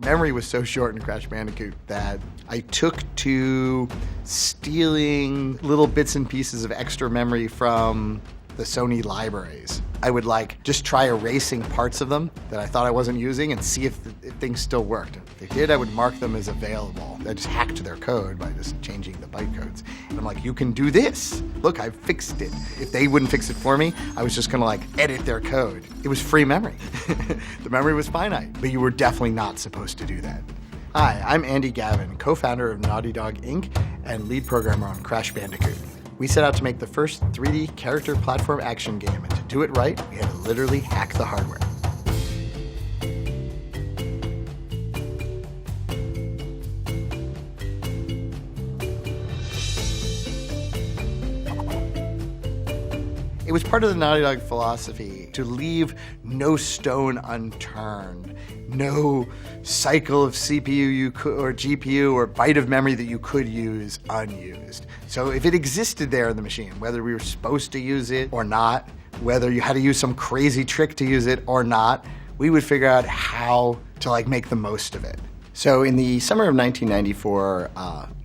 Memory was so short in Crash Bandicoot that I took to stealing little bits and pieces of extra memory from the Sony libraries. I would just try erasing parts of them that I thought I wasn't using and see if things still worked. If they did, I would mark them as available. I just hacked their code by just changing the bytecodes. And I'm like, you can do this. Look, I fixed it. If they wouldn't fix it for me, I was just gonna edit their code. It was free memory. The memory was finite, but you were definitely not supposed to do that. Hi, I'm Andy Gavin, co-founder of Naughty Dog Inc. and lead programmer on Crash Bandicoot. We set out to make the first 3D character platform action game, and to do it right, we had to literally hack the hardware. It was part of the Naughty Dog philosophy to leave no stone unturned, no cycle of CPU or GPU or byte of memory that you could use unused. So if it existed there in the machine, whether we were supposed to use it or not, whether you had to use some crazy trick to use it or not, we would figure out how to make the most of it. So in the summer of 1994,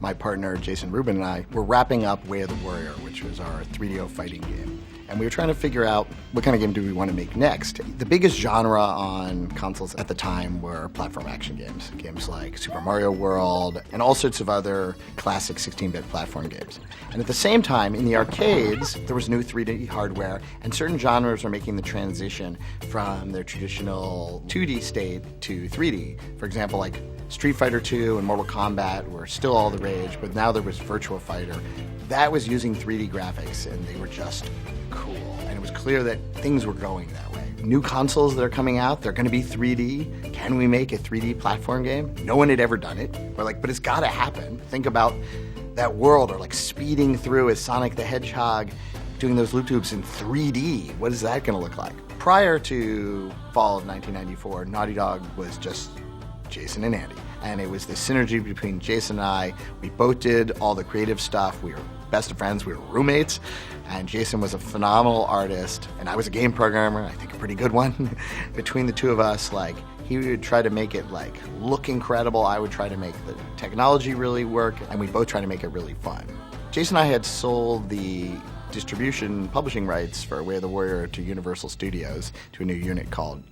my partner Jason Rubin and I were wrapping up Way of the Warrior, which was our 3DO fighting game. And we were trying to figure out what kind of game do we want to make next. The biggest genre on consoles at the time were platform action games. Games like Super Mario World and all sorts of other classic 16-bit platform games. And at the same time, in the arcades, there was new 3D hardware, and certain genres were making the transition from their traditional 2D state to 3D. For example, Street Fighter II and Mortal Kombat were still all the rage, but now there was Virtua Fighter. That was using 3D graphics, and they were just cool. And it was clear that things were going that way. New consoles that are coming out, they're going to be 3D. Can we make a 3D platform game? No one had ever done it. We're but it's got to happen. Think about that world, or speeding through as Sonic the Hedgehog, doing those loop tubes in 3D. What is that going to look like? Prior to fall of 1994, Naughty Dog was just Jason and Andy. And it was the synergy between Jason and I. We both did all the creative stuff. We were best of friends. We were roommates. And Jason was a phenomenal artist. And I was a game programmer, I think a pretty good one. Between the two of us, he would try to make it look incredible. I would try to make the technology really work. And we both try to make it really fun. Jason and I had sold the distribution publishing rights for Way of the Warrior to Universal Studios, to a new unit called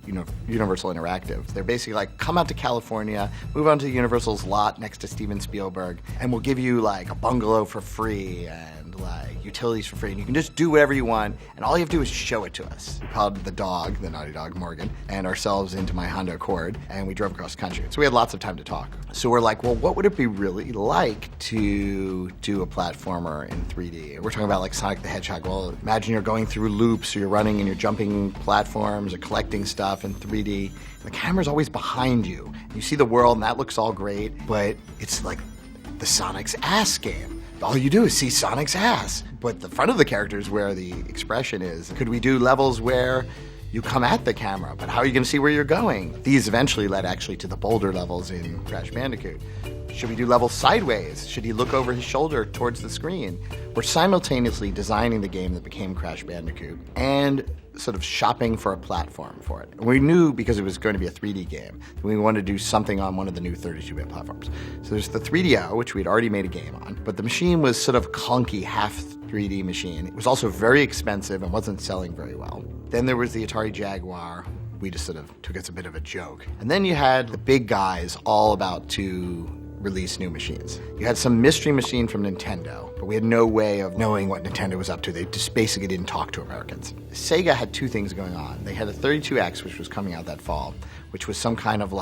Universal Interactive. They're basically come out to California, move on to Universal's lot next to Steven Spielberg, and we'll give you a bungalow for free and utilities for free, and you can just do whatever you want, and all you have to do is show it to us. We called the dog, the Naughty Dog Morgan, and ourselves into my Honda Accord, and we drove across the country. So we had lots of time to talk. So we're well, what would it be really like to do a platformer in 3D? We're talking about Sonic the Hedgehog. Well, imagine you're going through loops, or you're running and you're jumping platforms or collecting stuff in 3D. The camera's always behind you. You see the world, and that looks all great, but it's the Sonic's ass game. All you do is see Sonic's ass. But the front of the character is where the expression is. Could we do levels where you come at the camera, but how are you going to see where you're going? These eventually led actually to the boulder levels in Crash Bandicoot. Should we do levels sideways? Should he look over his shoulder towards the screen? We're simultaneously designing the game that became Crash Bandicoot and sort of shopping for a platform for it. And we knew, because it was going to be a 3D game, that we wanted to do something on one of the new 32-bit platforms. So there's the 3DO, which we'd already made a game on, but the machine was sort of clunky, half 3D machine. It was also very expensive and wasn't selling very well. Then there was the Atari Jaguar. We just sort of took it as a bit of a joke. And then you had the big guys all about to release new machines. You had some mystery machine from Nintendo, but we had no way of knowing what Nintendo was up to. They just basically didn't talk to Americans. Sega had two things going on. They had a 32X, which was coming out that fall, which was some kind of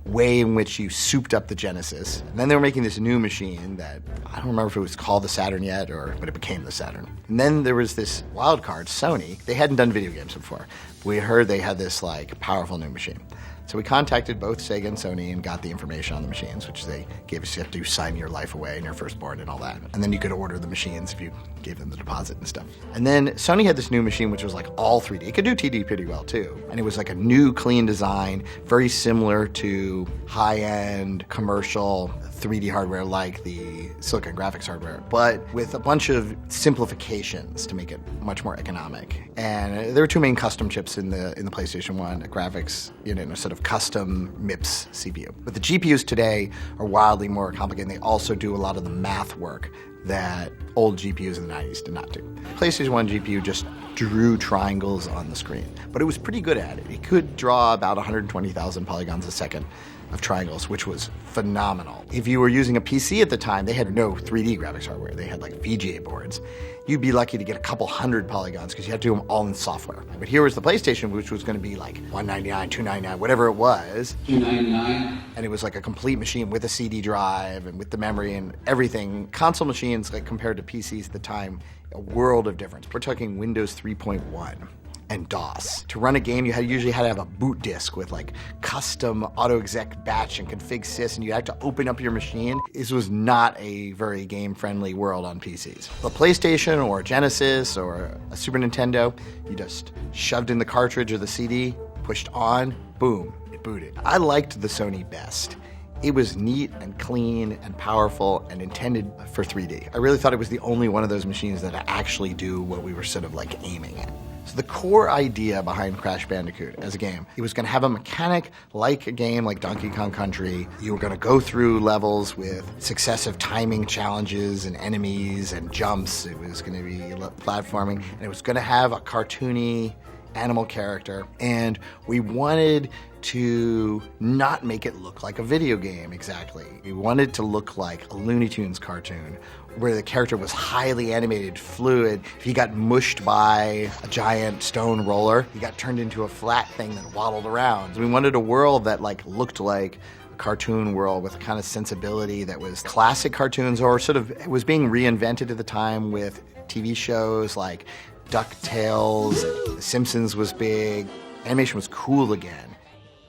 way in which you souped up the Genesis. And then they were making this new machine that, I don't remember if it was called the Saturn yet, but it became the Saturn. And then there was this wild card, Sony. They hadn't done video games before. We heard they had this powerful new machine. So we contacted both Sega and Sony and got the information on the machines, which they gave us. You have to sign your life away and your firstborn and all that. And then you could order the machines if you gave them the deposit and stuff. And then Sony had this new machine, which was all 3D. It could do TD pretty well too. And it was a new, clean design, very similar to high-end commercial 3D hardware like the Silicon Graphics hardware, but with a bunch of simplifications to make it much more economic. And there were two main custom chips in the PlayStation 1, a graphics unit and a sort of sort of custom MIPS CPU. But the GPUs today are wildly more complicated, and they also do a lot of the math work that old GPUs in the 90s did not do. PlayStation 1 GPU just drew triangles on the screen, but it was pretty good at it. It could draw about 120,000 polygons a second of triangles, which was phenomenal. If you were using a PC at the time, they had no 3D graphics hardware. They had like VGA boards. You'd be lucky to get a couple hundred polygons because you had to do them all in software. But here was the PlayStation, which was going to be like $199, $299, whatever it was. $299. And it was like a complete machine with a CD drive and with the memory and everything. Console machines, like compared to PCs at the time, a world of difference. We're talking Windows 3.1. And DOS. To run a game, you usually had to have a boot disk with like custom auto-exec batch and config sys, and you had to open up your machine. This was not a very game-friendly world on PCs. The PlayStation or a Genesis or a Super Nintendo, you just shoved in the cartridge or the CD, pushed on, boom, it booted. I liked the Sony best. It was neat and clean and powerful and intended for 3D. I really thought it was the only one of those machines that actually do what we were sort of like aiming at. So the core idea behind Crash Bandicoot as a game, it was going to have a mechanic like a game like Donkey Kong Country. You were going to go through levels with successive timing challenges and enemies and jumps. It was going to be platforming, and it was going to have a cartoony animal character, and we wanted to not make it look like a video game exactly. We wanted to look like a Looney Tunes cartoon where the character was highly animated, fluid. If he got mushed by a giant stone roller, he got turned into a flat thing that waddled around. We wanted a world that like looked like a cartoon world with a kind of sensibility that was classic cartoons, or sort of it was being reinvented at the time with TV shows like DuckTales. The Simpsons was big. Animation was cool again.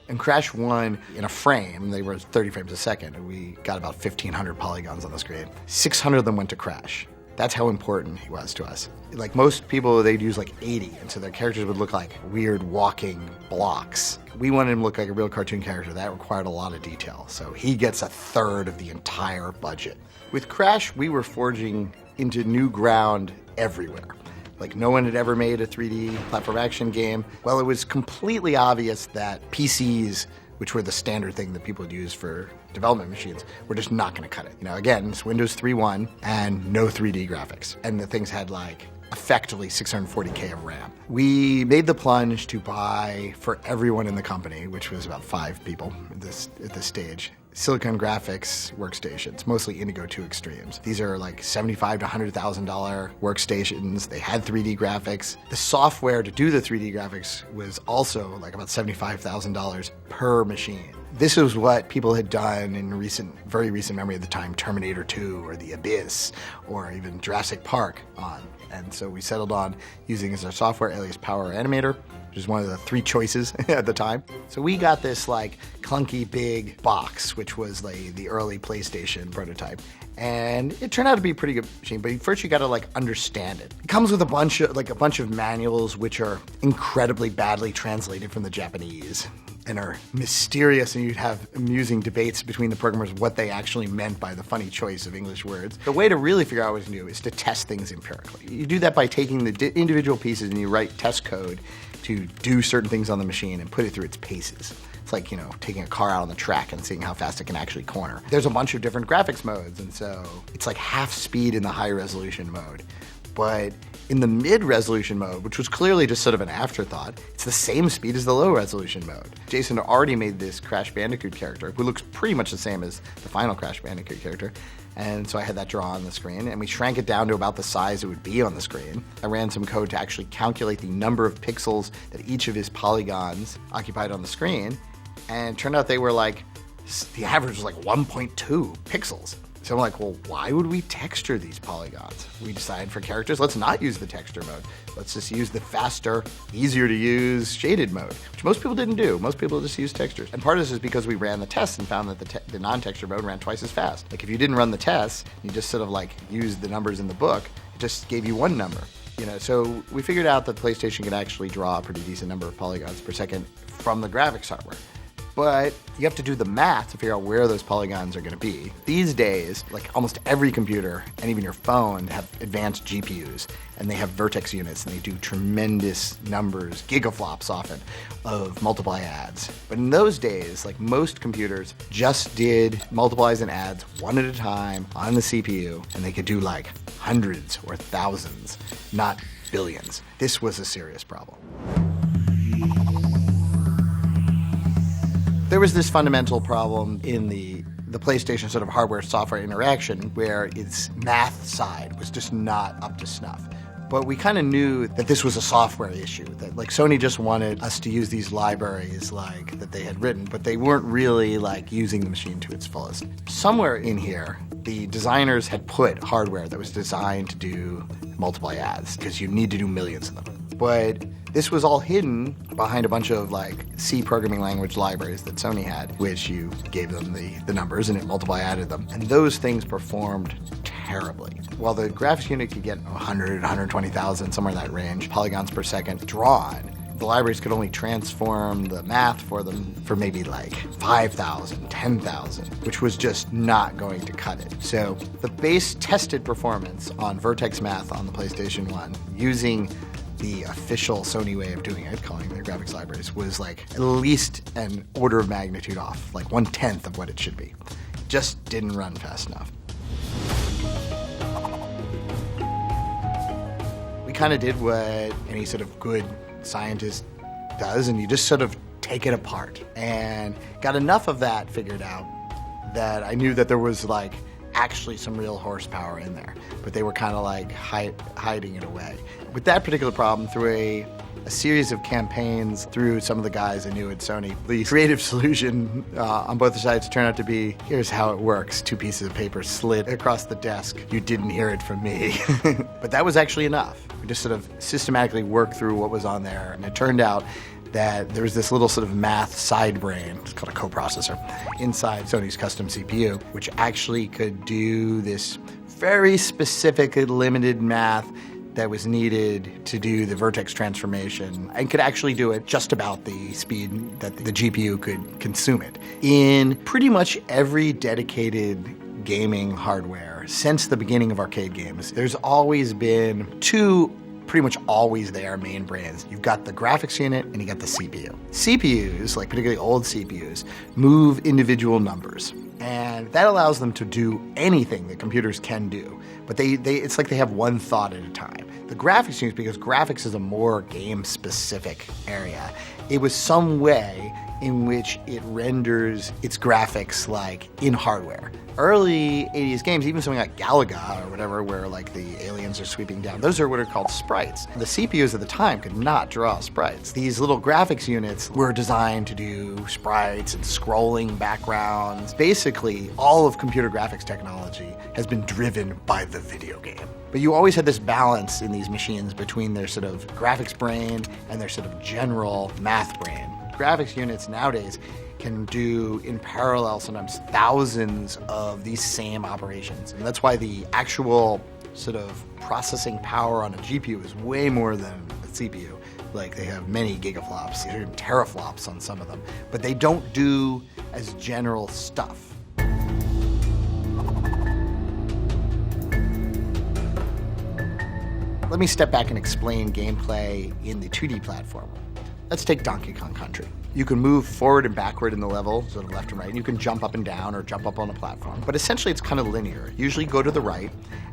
And Crash 1, in a frame, they were 30 frames a second, and we got about 1,500 polygons on the screen. 600 of them went to Crash. That's how important he was to us. Like most people, they'd use like 80, and so their characters would look like weird walking blocks. We wanted him to look like a real cartoon character. That required a lot of detail, so he gets a third of the entire budget. With Crash, we were forging into new ground everywhere. Like no one had ever made a 3D platform action game. Well, it was completely obvious that PCs, which were the standard thing that people would use for development machines, were just not going to cut it. You know, again, it's Windows 3.1 and no 3D graphics. And the things had like effectively 640K of RAM. We made the plunge to buy for everyone in the company, which was about 5 people at this stage, Silicon Graphics workstations, mostly Indigo 2 Extremes. These are like $75,000 to $100,000 workstations. They had 3D graphics. The software to do the 3D graphics was also like about $75,000 per machine. This is what people had done in very recent memory at the time, Terminator 2 or The Abyss or even Jurassic Park on. And so we settled on using as our software alias Power Animator, which is one of the 3 choices at the time. So we got this like clunky big box, which was like the early PlayStation prototype. And it turned out to be a pretty good machine, but first you gotta like understand it. It comes with a bunch of manuals which are incredibly badly translated from the Japanese and are mysterious, and you'd have amusing debates between the programmers what they actually meant by the funny choice of English words. The way to really figure out what to do is to test things empirically. You do that by taking the individual pieces and you write test code to do certain things on the machine and put it through its paces. It's like, you know, taking a car out on the track and seeing how fast it can actually corner. There's a bunch of different graphics modes, and so it's like half speed in the high resolution mode. But in the mid-resolution mode, which was clearly just sort of an afterthought, it's the same speed as the low-resolution mode. Jason had already made this Crash Bandicoot character, who looks pretty much the same as the final Crash Bandicoot character. And so I had that draw on the screen, and we shrank it down to about the size it would be on the screen. I ran some code to actually calculate the number of pixels that each of his polygons occupied on the screen, and it turned out they were like, the average was like 1.2 pixels. So I'm like, well, why would we texture these polygons? We decided for characters, let's not use the texture mode. Let's just use the faster, easier to use shaded mode, which most people didn't do. Most people just used textures. And part of this is because we ran the tests and found that the non-texture mode ran twice as fast. Like if you didn't run the tests, you just sort of like used the numbers in the book, it just gave you one number. You know, so we figured out that PlayStation could actually draw a pretty decent number of polygons per second from the graphics hardware. but you have to do the math to figure out where those polygons are going to be. These days, like almost every computer and even your phone have advanced GPUs, and they have vertex units, and they do tremendous numbers, gigaflops often, of multiply adds. But in those days, like most computers, just did multiplies and adds one at a time on the CPU, and they could do like hundreds or thousands, not billions. This was a serious problem. There was this fundamental problem in the PlayStation sort of hardware-software interaction where its math side was just not up to snuff. But we kind of knew that this was a software issue, that like Sony just wanted us to use these libraries like that they had written, but they weren't really like using the machine to its fullest. Somewhere in here, the designers had put hardware that was designed to do multiply adds, because you need to do millions of them. But this was all hidden behind a bunch of like C programming language libraries that Sony had, which you gave them the numbers and it multiply added them. And those things performed terribly. While the graphics unit could get 100, 120,000, somewhere in that range, polygons per second drawn, the libraries could only transform the math for them for maybe like 5,000, 10,000, which was just not going to cut it. So the base tested performance on Vertex Math on the PlayStation 1 using the official Sony way of doing it, calling their graphics libraries, was like at least an order of magnitude off, like 1/10 of what it should be. Just didn't run fast enough. We kind of did what any sort of good scientist does, and you just sort of take it apart, and got enough of that figured out that I knew that there was like actually some real horsepower in there, but they were kind of like hiding it away. With that particular problem, through a series of campaigns through some of the guys I knew at Sony, the creative solution on both sides turned out to be, here's how it works. 2 pieces of paper slid across the desk. You didn't hear it from me. But that was actually enough. We just sort of systematically worked through what was on there, and it turned out that there was this little sort of math side brain, it's called a coprocessor, inside Sony's custom CPU, which actually could do this very specific limited math that was needed to do the vertex transformation, and could actually do it just about the speed that the GPU could consume it. In pretty much every dedicated gaming hardware since the beginning of arcade games, there's always been 2 pretty much always there main brains. You've got the graphics unit and you got the CPU. CPUs, like particularly old CPUs, move individual numbers, and that allows them to do anything that computers can do. But it's like they have one thought at a time. The graphics unit, because graphics is a more game-specific area, it was some way in which it renders its graphics like in hardware. Early 80s games, even something like Galaga or whatever, where like the aliens are sweeping down, those are what are called sprites. The CPUs at the time could not draw sprites. These little graphics units were designed to do sprites and scrolling backgrounds. Basically, all of computer graphics technology has been driven by the video game. But you always had this balance in these machines between their sort of graphics brain and their sort of general math brain. Graphics units nowadays can do in parallel sometimes thousands of these same operations. And that's why the actual sort of processing power on a GPU is way more than a CPU. Like they have many gigaflops, teraflops on some of them, but they don't do as general stuff. Let me step back and explain gameplay in the 2D platform. Let's take Donkey Kong Country. You can move forward and backward in the level, sort of left and right, and you can jump up and down or jump up on a platform. But essentially it's kind of linear. Usually go to the right,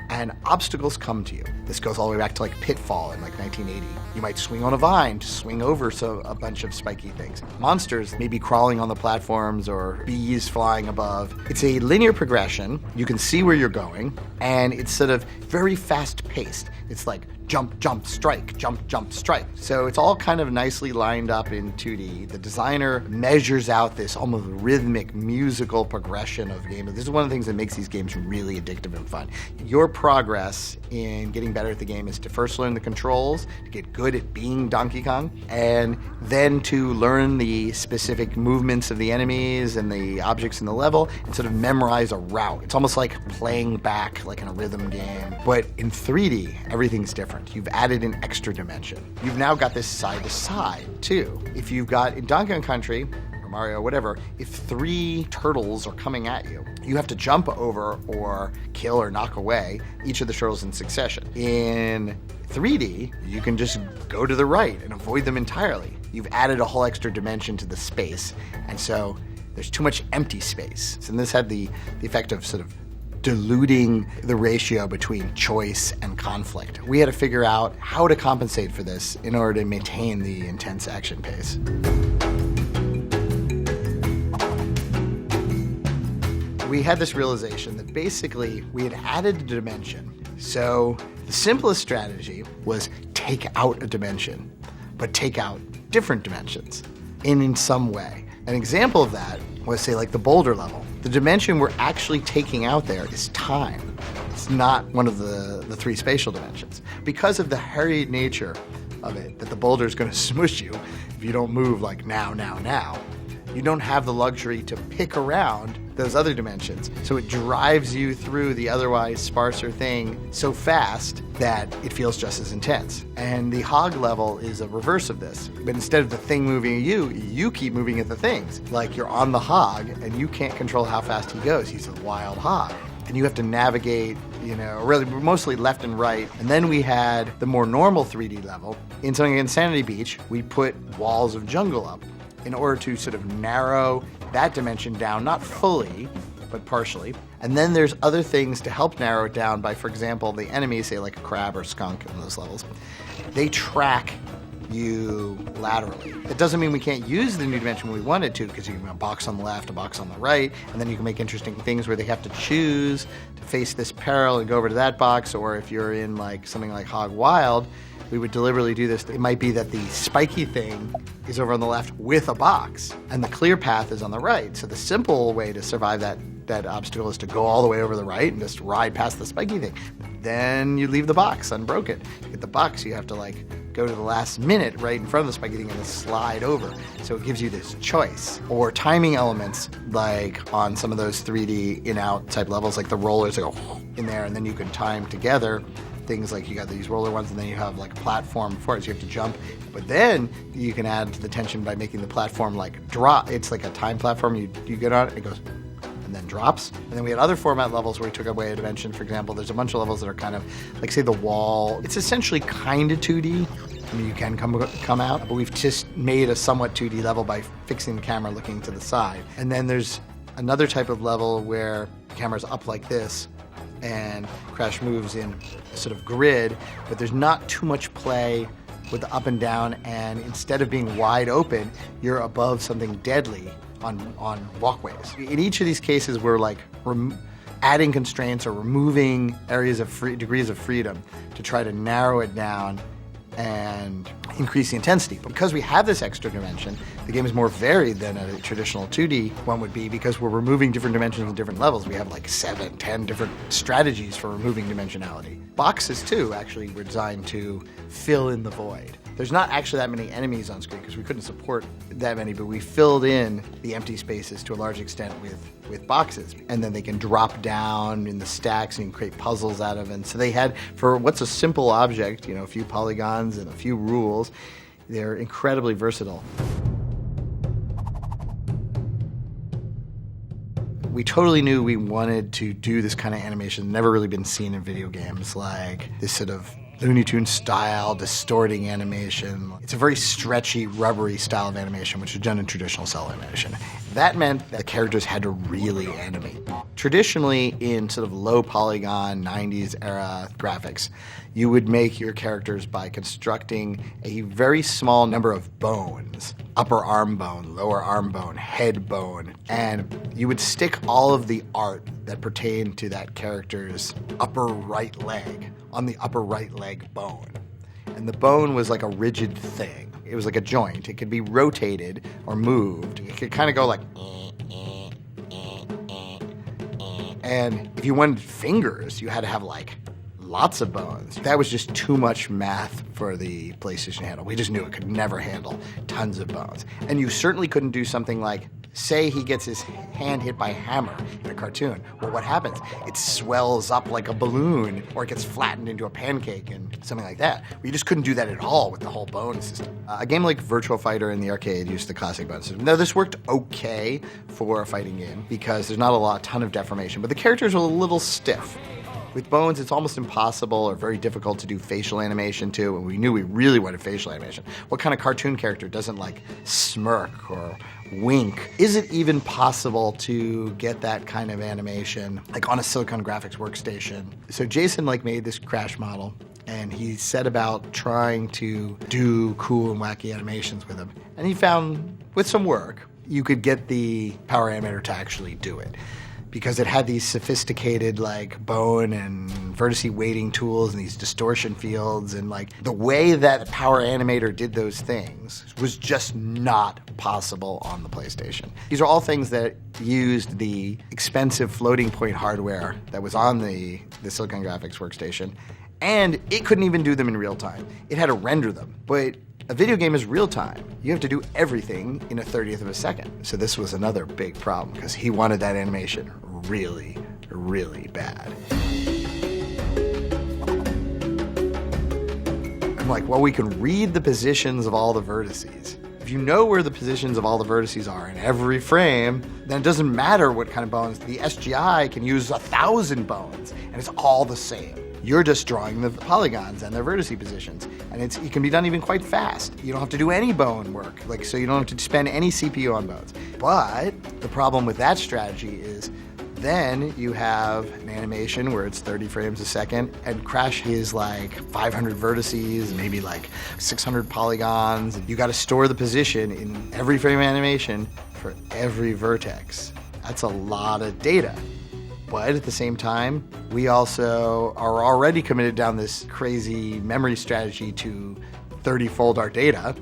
and obstacles come to you. This goes all the way back to like Pitfall in like 1980. You might swing on a vine to swing over a bunch of spiky things. Monsters may be crawling on the platforms or bees flying above. It's a linear progression. You can see where you're going, and it's sort of very fast-paced. It's like jump, jump, strike, jump, jump, strike. So it's all kind of nicely lined up in 2D. The designer measures out this almost rhythmic, musical progression of games. This is one of the things that makes these games really addictive and fun. Your progress in getting better at the game is to first learn the controls, to get good at being Donkey Kong, and then to learn the specific movements of the enemies and the objects in the level and sort of memorize a route. It's almost like playing back like in a rhythm game. But in 3D, everything's different. You've added an extra dimension. You've now got this side to side too. If you've got in Donkey Kong Country, or Mario, whatever, if 3 turtles are coming at you, you have to jump over or kill or knock away each of the turtles in succession. In 3D, you can just go to the right and avoid them entirely. You've added a whole extra dimension to the space, and so there's too much empty space. And this had the effect of sort of diluting the ratio between choice and conflict. We had to figure out how to compensate for this in order to maintain the intense action pace. We had this realization that basically we had added a dimension. So the simplest strategy was take out a dimension, but take out different dimensions in some way. An example of that was, say, like the boulder level. The dimension we're actually taking out there is time. It's not one of the 3 spatial dimensions. Because of the hurried nature of it, that the boulder is going to smush you if you don't move like now, you don't have the luxury to pick around those other dimensions. So it drives you through the otherwise sparser thing so fast that it feels just as intense. And the hog level is a reverse of this. But instead of the thing moving at you, you keep moving at the things. Like you're on the hog and you can't control how fast he goes. He's a wild hog. And you have to navigate, really mostly left and right. And then we had the more normal 3D level. In something like Insanity Beach, we put walls of jungle up in order to sort of narrow that dimension down, not fully, but partially. And then there's other things to help narrow it down by, for example, the enemies, say like a crab or skunk in those levels, they track you laterally. It doesn't mean we can't use the new dimension when we wanted to, because you can have a box on the left, a box on the right, and then you can make interesting things where they have to choose to face this peril and go over to that box, or if you're in like something like Hog Wild, we would deliberately do this. It might be that the spiky thing is over on the left with a box, and the clear path is on the right. So the simple way to survive that obstacle is to go all the way over the right and just ride past the spiky thing. Then you leave the box unbroken. To get the box, you have to like go to the last minute right in front of the spiky thing and then slide over. So it gives you this choice. Or timing elements, like on some of those 3D in-out type levels, like the rollers that go in there, and then you can time together things like you got these roller ones, and then you have like a platform for it, so you have to jump. But then you can add to the tension by making the platform like drop. It's like a time platform. You get on it, it goes and then drops. And then we had other format levels where we took away a dimension. For example, there's a bunch of levels that are kind of like, say, the wall. It's essentially kind of 2D. I mean, you can come out, but we've just made a somewhat 2D level by fixing the camera looking to the side. And then there's another type of level where the camera's up like this, and Crash moves in a sort of grid, but there's not too much play with the up and down, and instead of being wide open, you're above something deadly on walkways. In each of these cases, we're like adding constraints or removing areas of degrees of freedom to try to narrow it down and increase the intensity. But because we have this extra dimension, the game is more varied than a traditional 2D one would be, because we're removing different dimensions in different levels. We have like 7, 10 different strategies for removing dimensionality. Boxes, too, actually were designed to fill in the void. There's not actually that many enemies on screen because we couldn't support that many, but we filled in the empty spaces to a large extent with boxes. And then they can drop down in the stacks and you can create puzzles out of it. And so they had, for what's a simple object, a few polygons and a few rules, they're incredibly versatile. We totally knew we wanted to do this kind of animation, never really been seen in video games, like this sort of Looney Tunes style, distorting animation. It's a very stretchy, rubbery style of animation, which is done in traditional cell animation. That meant that the characters had to really animate. Traditionally, in sort of low polygon, 90s era graphics, you would make your characters by constructing a very small number of bones. Upper arm bone, lower arm bone, head bone, and you would stick all of the art that pertained to that character's upper right leg on the upper right leg bone. And the bone was like a rigid thing. It was like a joint. It could be rotated or moved. It could kind of go like... And if you wanted fingers, you had to have like lots of bones. That was just too much math for the PlayStation to handle. We just knew it could never handle tons of bones. And you certainly couldn't do something like say he gets his hand hit by a hammer in a cartoon. Well, what happens? It swells up like a balloon, or it gets flattened into a pancake and something like that. You just couldn't do that at all with the whole bone system. A game like Virtua Fighter in the arcade used the classic bone system. Now, this worked okay for a fighting game because there's not a ton of deformation, but the characters are a little stiff. With bones, it's almost impossible or very difficult to do facial animation too, and we knew we really wanted facial animation. What kind of cartoon character doesn't like smirk or wink? Is it even possible to get that kind of animation like on a Silicon Graphics workstation? So Jason made this Crash model, and he set about trying to do cool and wacky animations with him. And he found, with some work, you could get the Power Animator to actually do it, because it had these sophisticated bone and vertice weighting tools and these distortion fields, and the way that Power Animator did those things was just not possible on the PlayStation. These are all things that used the expensive floating point hardware that was on the Silicon Graphics workstation, and it couldn't even do them in real time. It had to render them, but a video game is real time. You have to do everything in a 30th of a second. So this was another big problem because he wanted that animation really, really bad. I'm like, well, we can read the positions of all the vertices. If you know where the positions of all the vertices are in every frame, then it doesn't matter what kind of bones. The SGI can use 1,000 bones, and it's all the same. You're just drawing the polygons and their vertice positions, and it can be done even quite fast. You don't have to do any bone work, so you don't have to spend any CPU on bones. But the problem with that strategy is then you have an animation where it's 30 frames a second, and Crash is 500 vertices, maybe 600 polygons. You got to store the position in every frame of animation for every vertex. That's a lot of data. But at the same time, we also are already committed down this crazy memory strategy to 30-fold our data.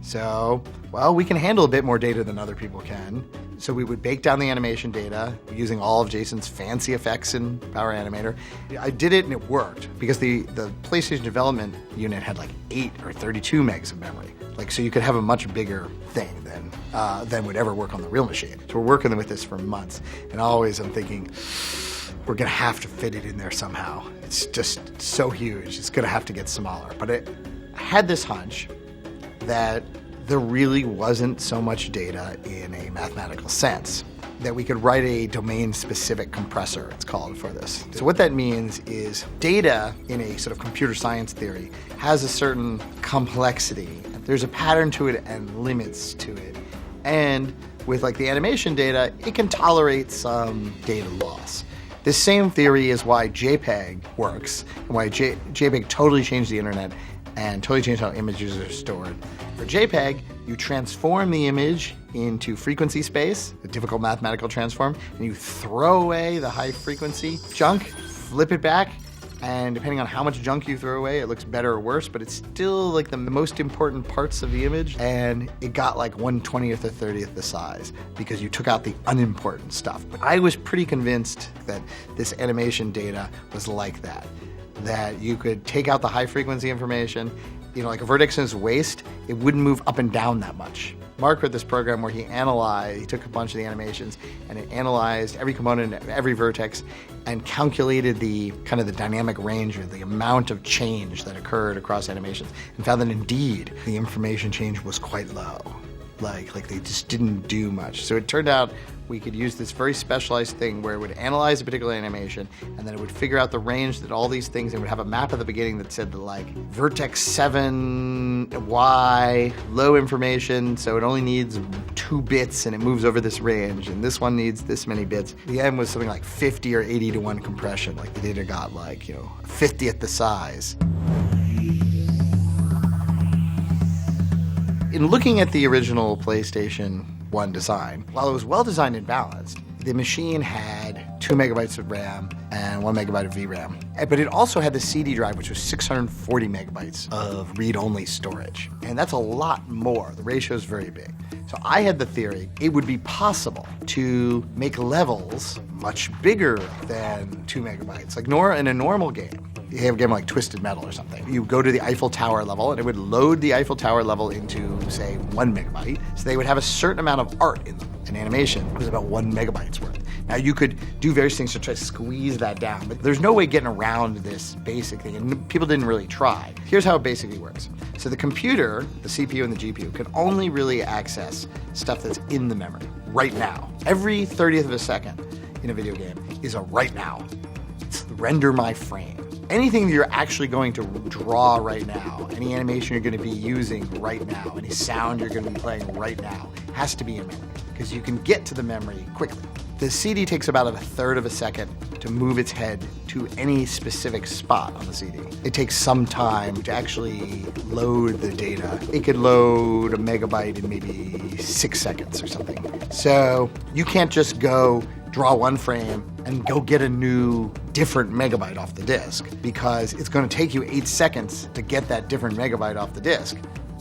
So, well, we can handle a bit more data than other people can. So we would bake down the animation data using all of Jason's fancy effects in Power Animator. I did it and it worked because the PlayStation development unit had 8 or 32 megs of memory. So you could have a much bigger thing than would ever work on the real machine. So we're working with this for months, and always I'm thinking, we're gonna have to fit it in there somehow. It's just so huge, it's gonna have to get smaller. But I had this hunch that there really wasn't so much data in a mathematical sense, that we could write a domain-specific compressor, it's called, for this. So what that means is data in a sort of computer science theory has a certain complexity. There's a pattern to it and limits to it. And with the animation data, it can tolerate some data loss. This same theory is why JPEG works, and why JPEG totally changed the internet and totally changed how images are stored. For JPEG, you transform the image into frequency space, a difficult mathematical transform, and you throw away the high frequency junk, flip it back, and depending on how much junk you throw away, it looks better or worse, but it's still the most important parts of the image, and it got 1/20th or 30th the size because you took out the unimportant stuff. But I was pretty convinced that this animation data was like that you could take out the high frequency information, like a vertex's waist, it wouldn't move up and down that much. Mark wrote this program where he took a bunch of the animations and it analyzed every component, every vertex, and calculated the dynamic range, or the amount of change that occurred across animations, and found that indeed the information change was quite low. They just didn't do much. So it turned out we could use this very specialized thing where it would analyze a particular animation, and then it would figure out the range that all these things, and would have a map at the beginning that said vertex 7, Y, low information, so it only needs 2 bits and it moves over this range, and this one needs this many bits. The end was something 50 or 80 to 1 compression. The data got 50th the size. In looking at the original PlayStation 1 design, while it was well designed and balanced, the machine had 2 megabytes of RAM and 1 megabyte of VRAM. But it also had the CD drive, which was 640 megabytes of read-only storage. And that's a lot more. The ratio is very big. So I had the theory it would be possible to make levels much bigger than 2 megabytes. In a normal game, you have a game like Twisted Metal or something. You go to the Eiffel Tower level, and it would load the Eiffel Tower level into, say, 1 megabyte. So they would have a certain amount of art in them. An animation was about 1 megabyte's worth. Now, you could do various things to try to squeeze that down, but there's no way getting around this basic thing, and people didn't really try. Here's how it basically works. So the computer, the CPU and the GPU, can only really access stuff that's in the memory right now. Every 30th of a second in a video game is a right now. It's render my frame. Anything that you're actually going to draw right now, any animation you're going to be using right now, any sound you're going to be playing right now, has to be in memory, because you can get to the memory quickly. The CD takes about 1/3 of a second to move its head to any specific spot on the CD. It takes some time to actually load the data. It could load a megabyte in maybe 6 seconds or something. So you can't just go draw one frame and go get a new different megabyte off the disk, because it's going to take you 8 seconds to get that different megabyte off the disk.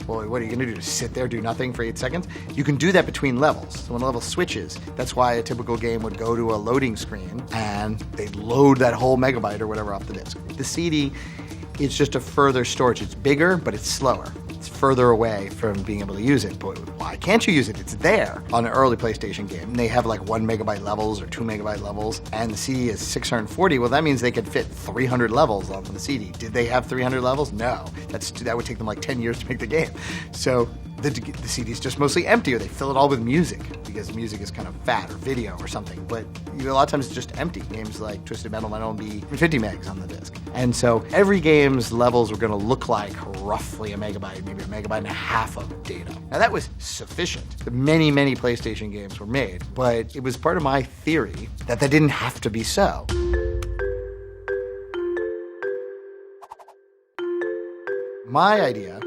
Well, what are you going to do? Just sit there, do nothing for 8 seconds? You can do that between levels. So when a level switches, that's why a typical game would go to a loading screen and they'd load that whole megabyte or whatever off the disk. The CD, it's just a further storage. It's bigger, but it's slower. It's further away from being able to use it. But why can't you use it? It's there on an early PlayStation game. They have like 1 megabyte levels or 2 megabyte levels, and the CD is 640. Well, that means they could fit 300 levels on the CD. Did they have 300 levels? No. That would take them like 10 years to make the game. So the CD is just mostly empty, or they fill it all with music, because music is kind of fat, or video or something. But a lot of times it's just empty. Games like Twisted Metal might only be 50 megs on the disc. And so every game's levels were going to look like roughly a megabyte, maybe a megabyte and a half of data. Now that was sufficient. Many, many PlayStation games were made, but it was part of my theory that didn't have to be so. My idea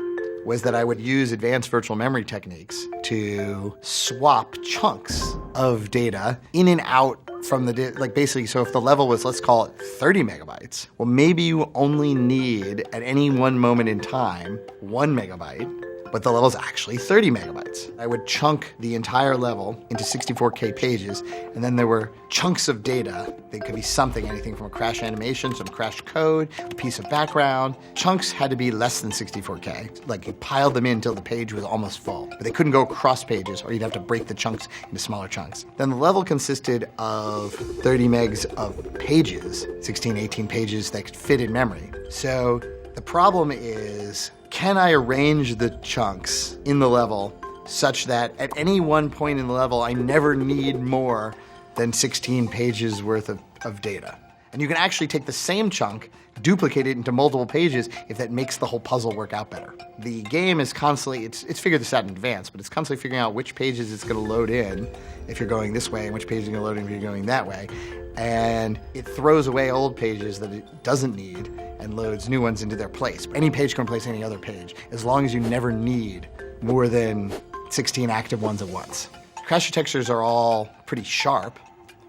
was that I would use advanced virtual memory techniques to swap chunks of data in and out from the, like basically, so if the level was, let's call it 30 megabytes, well, maybe you only need at any one moment in time 1 megabyte, but the level's actually 30 megabytes. I would chunk the entire level into 64K pages, and then there were chunks of data. They could be something, anything from a crash animation, some crash code, a piece of background. Chunks had to be less than 64K. Like, you piled them in until the page was almost full. But they couldn't go across pages, or you'd have to break the chunks into smaller chunks. Then the level consisted of 30 megs of pages, 16, 18 pages that could fit in memory. So the problem is, can I arrange the chunks in the level such that at any one point in the level, I never need more than 16 pages worth of data? And you can actually take the same chunk, duplicate it into multiple pages if that makes the whole puzzle work out better. The game is constantly, it's figured this out in advance, but it's constantly figuring out which pages it's going to load in if you're going this way, and which pages it's going to load in if you're going that way. And it throws away old pages that it doesn't need and loads new ones into their place. Any page can replace any other page, as long as you never need more than 16 active ones at once. Crash textures are all pretty sharp,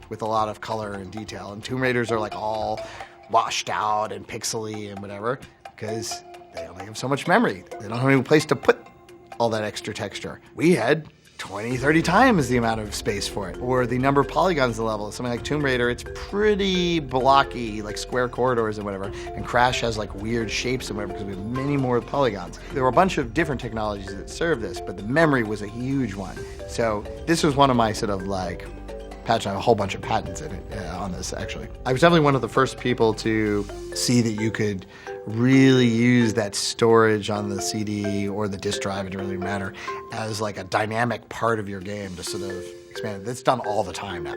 with a lot of color and detail, and Tomb Raiders are like all washed out and pixely and whatever, because they only have so much memory. They don't have any place to put all that extra texture. We had 20, 30 times the amount of space for it. Or the number of polygons in the level. Something like Tomb Raider, it's pretty blocky, like square corridors and whatever. And Crash has like weird shapes and whatever, because we have many more polygons. There were a bunch of different technologies that served this, but the memory was a huge one. So this was one of my sort of like, I have a whole bunch of patents in it on this, actually. I was definitely one of the first people to see that you could really use that storage on the CD or the disk drive, it didn't really matter, as like a dynamic part of your game to sort of expand it. That's done all the time now.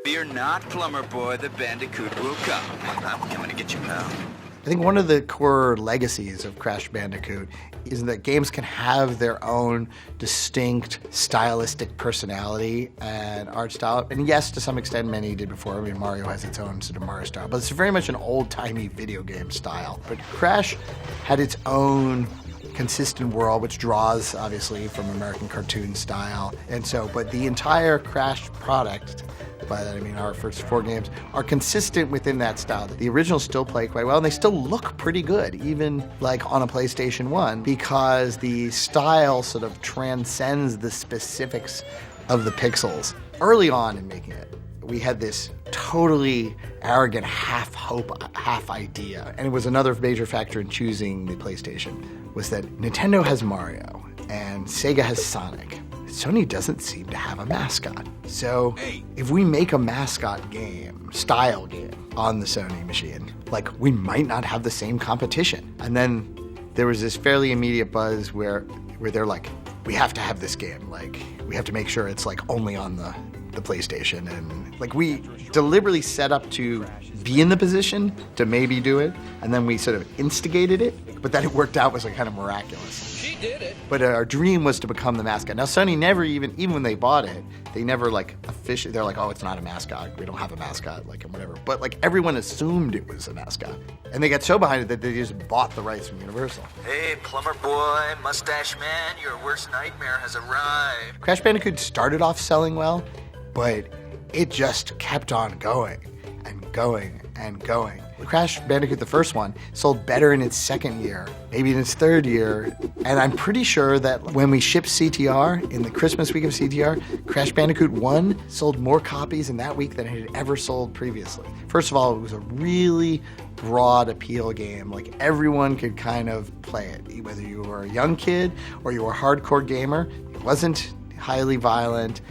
Fear not, plumber boy, the Bandicoot will come. I'm coming to get you, pal. I think one of the core legacies of Crash Bandicoot is that games can have their own distinct stylistic personality and art style. And yes, to some extent, many did before. I mean, Mario has its own sort of Mario style, but it's very much an old-timey video game style. But Crash had its own consistent world, which draws, obviously, from American cartoon style. And so, but the entire Crash product, by that I mean our first 4 games, are consistent within that style. The originals still play quite well, and they still look pretty good, even like on a PlayStation 1, because the style sort of transcends the specifics of the pixels. Early on in making it, we had this totally arrogant half-hope, half idea, and it was another major factor in choosing the PlayStation, was that Nintendo has Mario and Sega has Sonic. Sony doesn't seem to have a mascot. So if we make a mascot game, style game, on the Sony machine, like, we might not have the same competition. And then there was this fairly immediate buzz where they're like, we have to have this game. Like, we have to make sure it's like only on the PlayStation. And like, we deliberately set up to be in the position to maybe do it. And then we sort of instigated it, but that it worked out was like kind of miraculous. She did it. But our dream was to become the mascot. Now, Sony never even when they bought it, they never like officially, they're like, oh, it's not a mascot. We don't have a mascot, like, and whatever. But like, everyone assumed it was a mascot. And they got so behind it that they just bought the rights from Universal. Hey, plumber boy, mustache man, your worst nightmare has arrived. Crash Bandicoot started off selling well, but it just kept on going and going and going. Crash Bandicoot, the first one, sold better in its second year, maybe in its third year. And I'm pretty sure that when we shipped CTR, in the Christmas week of CTR, Crash Bandicoot 1 sold more copies in that week than it had ever sold previously. First of all, it was a really broad appeal game. Like, everyone could kind of play it, whether you were a young kid or you were a hardcore gamer. It wasn't highly violent,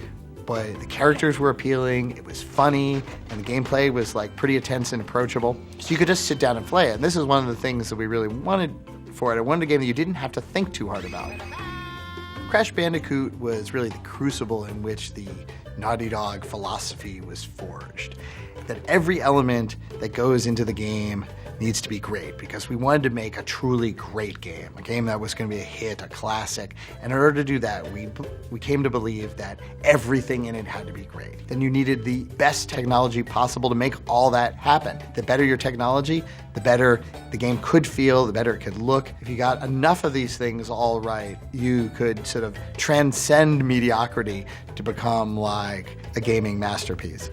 but the characters were appealing, it was funny, and the gameplay was like pretty intense and approachable. So you could just sit down and play it. And this is one of the things that we really wanted for it. I wanted a game that you didn't have to think too hard about. Crash Bandicoot was really the crucible in which the Naughty Dog philosophy was forged. That every element that goes into the game needs to be great, because we wanted to make a truly great game, a game that was going to be a hit, a classic. And in order to do that, we came to believe that everything in it had to be great. Then you needed the best technology possible to make all that happen. The better your technology, the better the game could feel, the better it could look. If you got enough of these things all right, you could sort of transcend mediocrity to become like a gaming masterpiece.